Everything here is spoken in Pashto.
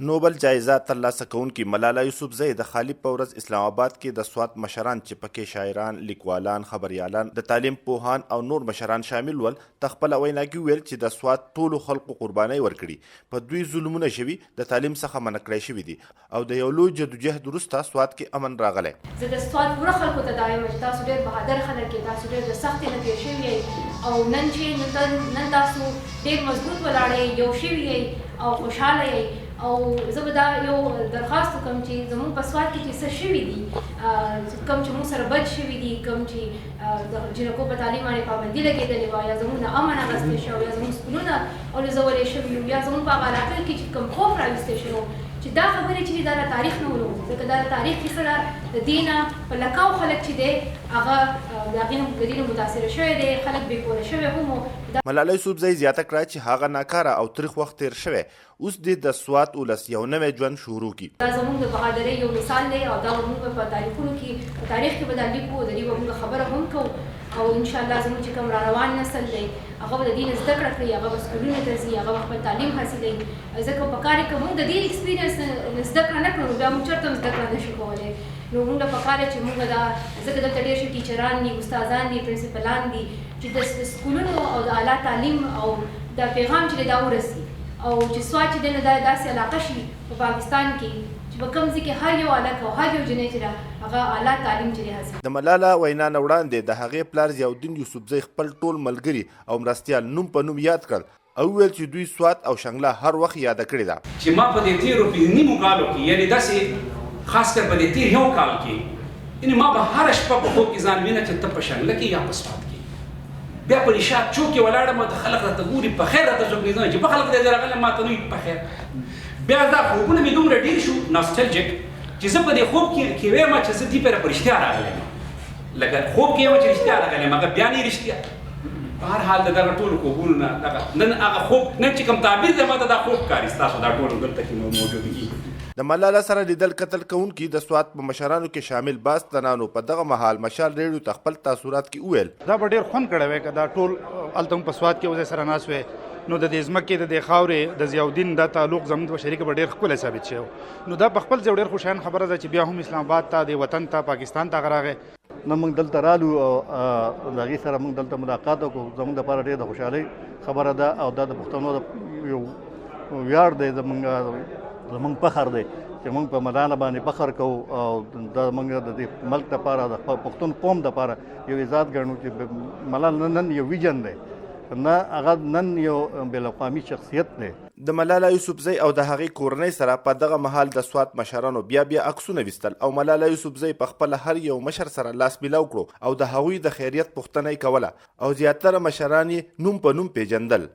نوبل جایزه ترلاسه کوونکې ملاله یوسفزۍ د خالد په ورځ اسلام آباد کې د سوات مشران چې پکې شاعران، لیکوالان، خبریالان، د تعلیم پوهان او نور مشران شامل ول د خپله وینا کې ویل چې د سوات ټولو خلکو قربانۍ ورکړي، په دوی ظلمونه شوي، د تعلیم څخه منع کړی شوي دي او د یو لوی جدوجهد وروسته سوات کې امن راغلی. زه د سوات پوره خلکو ته دا وایم چې تاسو ډېر بهادر خلک یې، تاسو ډېر د سختۍ نه تېر شوي یئ او نن تاسو ډېر مضبوط ولاړ یئ، یو شوي یئ او خوشحاله یئ. او زه به دا یو درخواست وکړم چې زموږ په سوات کې چې څه شوي دي، کوم چې موږ سره بد شوي دي، کوم چې د جنکو په تعلیم باندې پابندي لګېدلې وه، یا زموږ نه امن اخیستی شوی، یا زموږ سکولونه اولوزولی شوي وو، یا زموږ په هغه علاقو کې چې کوم خوف راویستی شوی چې دا خبرې چې دي دا د تاریخ نه ولو، ځکه دا د تاریخ کیسه ده. د دې نه په لکاو خلک چې دی هغه د هغې نه متاثره شوی دی، خلک بې کوره شوي هم وو. ملاله یوسفزۍ زیاته کړه چې هغه ناکاره او تریخ وخت تیر شوی، اوس دې د سوات ولس یو نوی ژوند شروع کړي. دا زموږ د بهادرۍ یو مثال دی او دا به موږ په تاریخونو کې په تاریخ کې به دا لیکو، د دې به موږ خبره هم کوو او انشاءالله زموږ چې کوم راروان نسل دی هغه به د دې نه زده کړه کوي، هغه به سکولونو ته ځي، هغه به خپل تعلیم حاصلوي. ځکه په کار کې موږ د دې ایکسپیرینس نه زده کړه نه کړو بیا موږ چېرته هم زده کړه نشو کولی. نو موږ له پکار چې موږ دا ځکه دلته ډېر ښه ټیچران دي، استادان دي، پرنسپلان دي چې د سکولونو او د اعلی تعلیم او دا پیغام چې دا ورسي او چې سوات چې دی نو دا داسې علاقه شي په پاکستان کې چې په کوم ځای کې هر یو هلک او هر یو جنۍ چې ده هغه اعلی تعلیم چې دی حاصل. د ملاله وینا نه وړاندې د هغې پلار ضیاءالدین یوسفزۍ خپل ټول ملګري او مرستیال نوم په نوم یاد کړل او وویل چې دوی سوات او شنګله هر وخت یاده کړې ده. چې ما په دې تېرو نیمو کالو کې یعنې داسې خاص کر په دې تېر یو کال کې یعنې ما به هره شپه په خوب کې ځان وینه چې ته په شنګله کې یا په سوات کې بیا په نشاط چوک کې ولاړم او د خلک راته ګوري په خیر راته څوک نه چې په خلک دی راغلی ما ته نه وي په خیر. بیا دا خوبونه مې دومره ډېر شو ناسټلجک چې زه په دې خوب کې وایم چې زه دې پره په رښتیا راغلی یم، لکه خوب کې یم چې رښتیا راغلی یم، هغه بیا نه رښتیا. په هر حال د دغه ټولو خوبونو نه نن هغه خوب نن چې کوم تعبیر دی ما ته دا خوب ښکاري ستاسو دا ټول دلته کې موجود دي. د ملاله سره لیدل کتل کوونکي د سوات په مشرانو کې شامل باز تنانو په دغه مهال مشال ریډیو ته خپل تاثرات کې وویل. دا به ډېر خوند کړی وی که دا ټول هلته هم په سوات کې وزې سره ناست وی نو د دې ځمکې د دې خاورې د ضیاءالدین دا تعلق زموږ په شریکه به ډېر ښکلی ثابت شوی. نو دا په خپل ځای ډېر خوشحال خبره ده چې بیا هم اسلام آباد ته د وطن ته پاکستان ته راغی. نو موږ دلته رالو او د هغې سره موږ دلته ملاقات وکړو. زموږ دپاره ډېر د خوشحالۍ خبره ده او دا د پښتنو یو ویاړ دی، زموږ فخر دی چې موږ په ملاله باندې فخر کوو او دا موږ د دې ملک دپاره د پښتون قوم دپاره یو عزت ګڼو چې ملاله نن یو ویژن دی، نه هغه نن یو بین‌الاقوامي شخصیت دی. د ملاله یوسفزۍ او د هغې کورنۍ سره په دغه مهال د سوات مشرانو بیا عکسونه ویستل او ملاله یوسفزۍ په خپله هر یو مشر سره لاس میلاو کړو او د هغوی د خیریت پوښتنه یې کوله او زیاتره مشران یې نوم په نوم پیژندل.